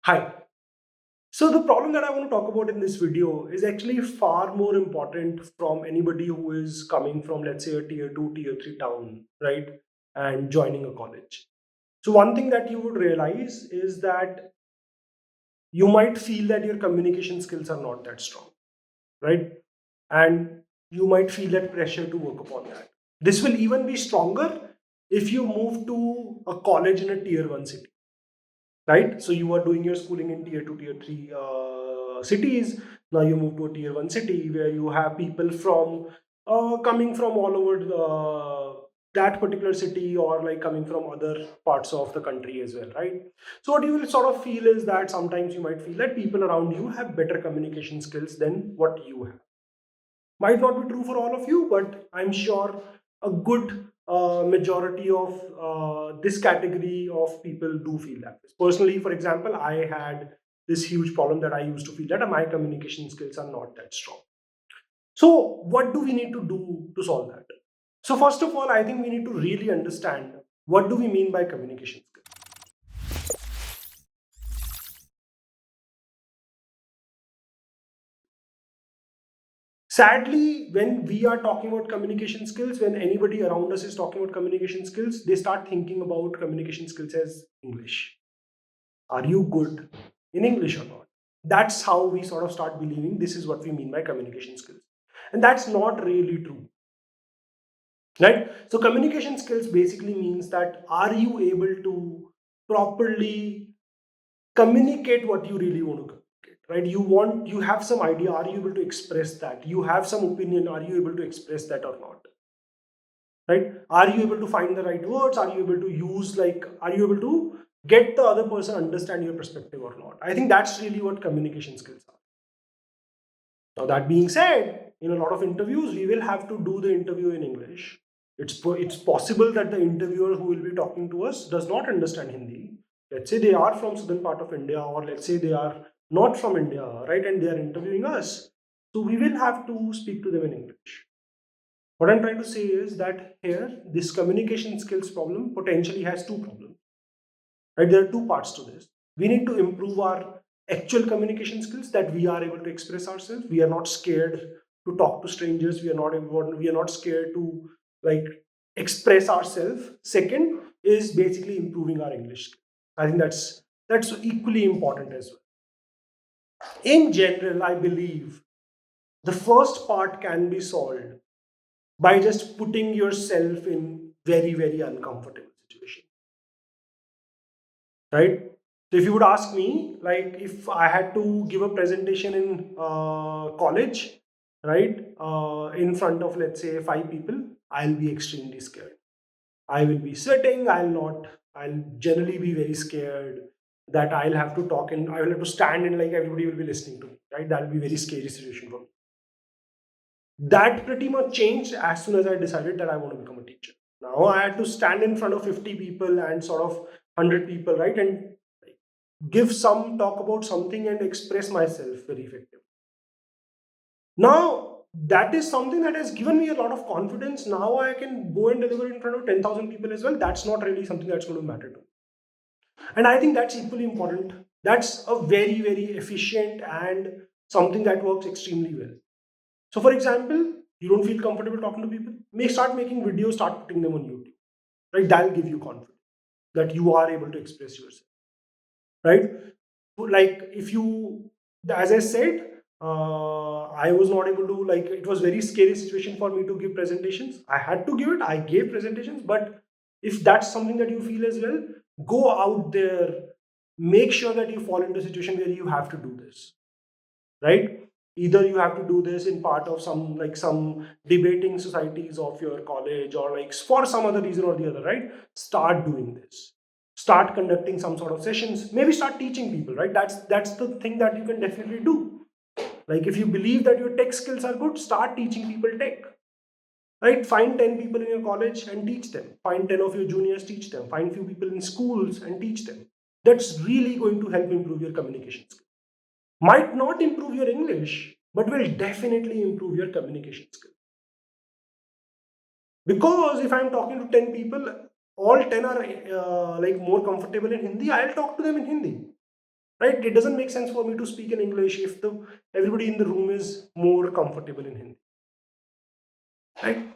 Hi. So the problem that I want to talk about in this video is actually far more important from anybody who is coming from, let's say, a tier 2, tier 3 town, right? And joining a college. So one thing that you would realize is that you might feel that your communication skills are not that strong, right? And you might feel that pressure to work upon that. This will even be stronger if you move to a college in a tier 1 city, right? So you are doing your schooling in tier 2, tier 3 cities. Now you move to a tier 1 city where you have people from coming from all over that particular city, or like coming from other parts of the country as well, right? So what you will sort of feel is that sometimes you might feel that people around you have better communication skills than what you have. Might not be true for all of you, but I'm sure a good majority of this category of people do feel that. Personally, for example, I had this huge problem that I used to feel that my communication skills are not that strong. So, what do we need to do to solve that? So, first of all, I think we need to really understand what do we mean by communication skills. Sadly, when we are talking about communication skills, when anybody around us is talking about communication skills, they start thinking about communication skills as English. Are you good in English or not? That's how we sort of start believing this is what we mean by communication skills. And that's not really true, right? So, communication skills basically means that are you able to properly communicate what you really want to communicate, right? You have some idea, are you able to express that? You have some opinion, are you able to express that or not? Right? Are you able to find the right words? Are you able to use, like, are you able to get the other person understand your perspective or not? I think that's really what communication skills are. Now, that being said, in a lot of interviews we will have to do the interview in English. It's possible that the interviewer who will be talking to us does not understand Hindi. Let's say they are from southern part of India, or let's say they are not from India, right? And they are interviewing us, so we will have to speak to them in English. What I'm trying to say is that here, this communication skills problem potentially has two problems. Right? There are two parts to this. We need to improve our actual communication skills, that we are able to express ourselves. We are not scared to talk to strangers. We are not scared to, like, express ourselves. Second is basically improving our English skills. I think that's equally important as well. In general, I believe the first part can be solved by just putting yourself in very, very uncomfortable situation, right? So if you would ask me, like, if I had to give a presentation in college, right, in front of, let's say, 5 people, I'll be extremely scared. I will be sweating. I'll generally be very scared that I'll have to talk and I will have to stand and, like, everybody will be listening to me, right? That'll be a very scary situation for me. That pretty much changed as soon as I decided that I want to become a teacher. Now I had to stand in front of 50 people and sort of 100 people, right? And give some talk about something and express myself very effectively. Now, that is something that has given me a lot of confidence. Now I can go and deliver in front of 10,000 people as well. That's not really something that's going to matter to me. And I think that's equally important. That's a very, very efficient and something that works extremely well. So, for example, you don't feel comfortable talking to people, may start making videos, start putting them on YouTube, right? That'll give you confidence that you are able to express yourself, right? Like, if you, as I said, I was not able to, like, it was very scary situation for me to give presentations. I had to give it. I gave presentations, but if that's something that you feel as well, go out there, make sure that you fall into a situation where you have to do this, right? Either you have to do this in part of some, like, some debating societies of your college, or like for some other reason or the other, right? Start doing this, start conducting some sort of sessions, maybe start teaching people, right? That's the thing that you can definitely do. Like, if you believe that your tech skills are good, start teaching people tech, right? Find 10 people in your college and teach them, find 10 of your juniors, teach them, find few people in schools and teach them. That's really going to help improve your communication skills. Might not improve your English, but will definitely improve your communication skill. Because if I'm talking to 10 people, all 10 are like more comfortable in Hindi, I'll talk to them in Hindi. right? It doesn't make sense for me to speak in English if the everybody in the room is more comfortable in Hindi, right?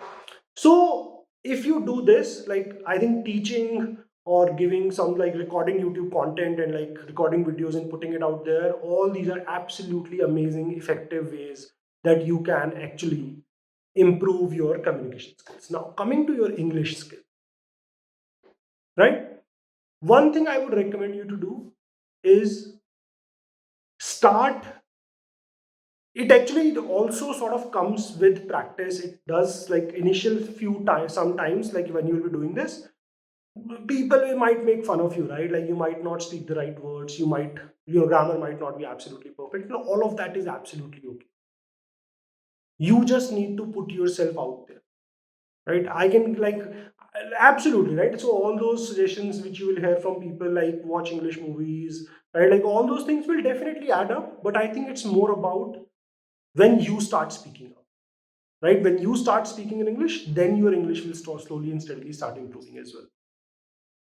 So if you do this, like I think teaching or giving some like recording YouTube content and like recording videos and putting it out there, all these are absolutely amazing, effective ways that you can actually improve your communication skills. Now, coming to your English skill, right? One thing I would recommend you to do is start. It actually also sort of comes with practice. It does like initial few times, sometimes like when you will be doing this, people might make fun of you, right? Like you might not speak the right words, you might, your grammar might not be absolutely perfect. No, all of that is absolutely okay. You just need to put yourself out there, right? I can like absolutely right. So all those suggestions which you will hear from people like watch English movies, right? Like all those things will definitely add up. But I think it's more about when you start speaking up, right? When you start speaking in English, then your English will start slowly and steadily start improving as well.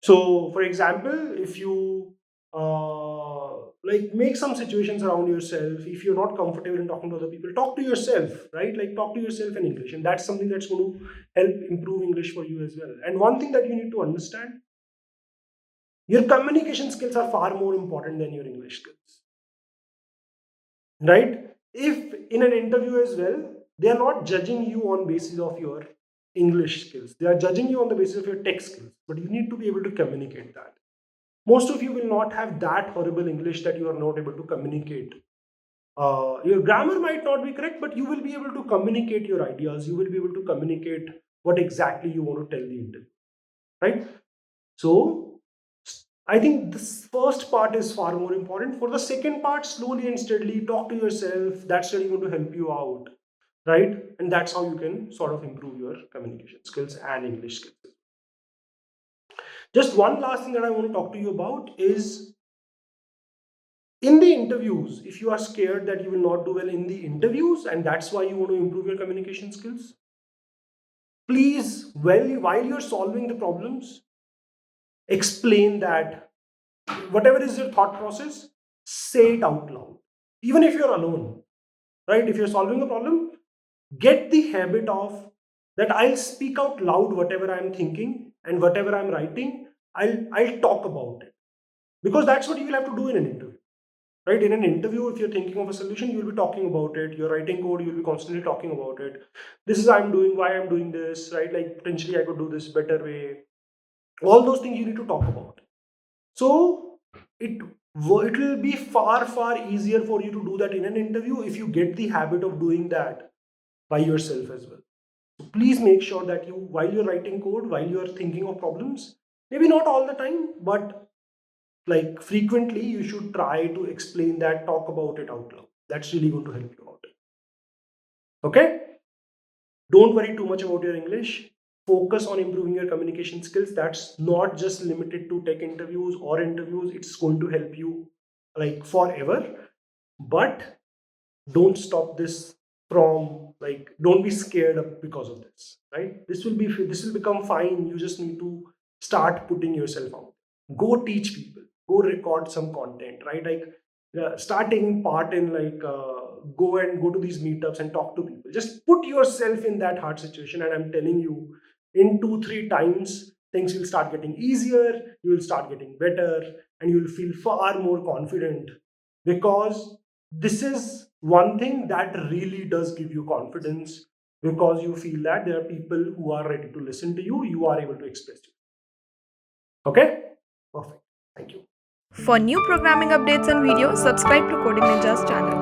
So, for example, if you like make some situations around yourself, if you're not comfortable in talking to other people, talk to yourself, right? Like talk to yourself in English, and that's something that's going to help improve English for you as well. And one thing that you need to understand, your communication skills are far more important than your English skills, right? If in an interview as well, they are not judging you on basis of your English skills, they are judging you on the basis of your tech skills, but you need to be able to communicate that. Most of you will not have that horrible English that you are not able to communicate. Your grammar might not be correct, but you will be able to communicate your ideas. You will be able to communicate what exactly you want to tell the interview, right? So I think this first part is far more important. For the second part, slowly and steadily talk to yourself. That's really going to help you out, right? And that's how you can sort of improve your communication skills and English skills. Just one last thing that I want to talk to you about is in the interviews, if you are scared that you will not do well in the interviews and that's why you want to improve your communication skills, please, while you're solving the problems, explain that whatever is your thought process, say it out loud. Even if you're alone, right? If you're solving a problem, get the habit of that I'll speak out loud whatever I'm thinking and whatever I'm writing, I'll talk about it. Because that's what you will have to do in an interview. Right? In an interview, if you're thinking of a solution, you'll be talking about it. You're writing code, you'll be constantly talking about it. This is I'm doing, why I'm doing this, right? Like potentially I could do this better way. All those things you need to talk about. So it will be far easier for you to do that in an interview if you get the habit of doing that by yourself as well. So please make sure that you, while you're writing code, while you're thinking of problems, maybe not all the time, but like frequently you should try to explain that, talk about it out loud. That's really going to help you out. Okay, don't worry too much about your English. Focus on improving your communication skills. That's not just limited to tech interviews or interviews, it's going to help you like forever. But don't stop this from like, don't be scared of because of this, right? This will become fine. You just need to start putting yourself out. Go teach people, go record some content, right? Like start taking part in like go to these meetups and talk to people. Just put yourself in that hard situation, and I'm telling you, in 2 3 times things will start getting easier, you will start getting better, and you will feel far more confident. Because this is one thing that really does give you confidence, because you feel that there are people who are ready to listen to you, you are able to express it. Okay, perfect. Thank you. For new programming updates and videos, subscribe to Coding Ninja's channel.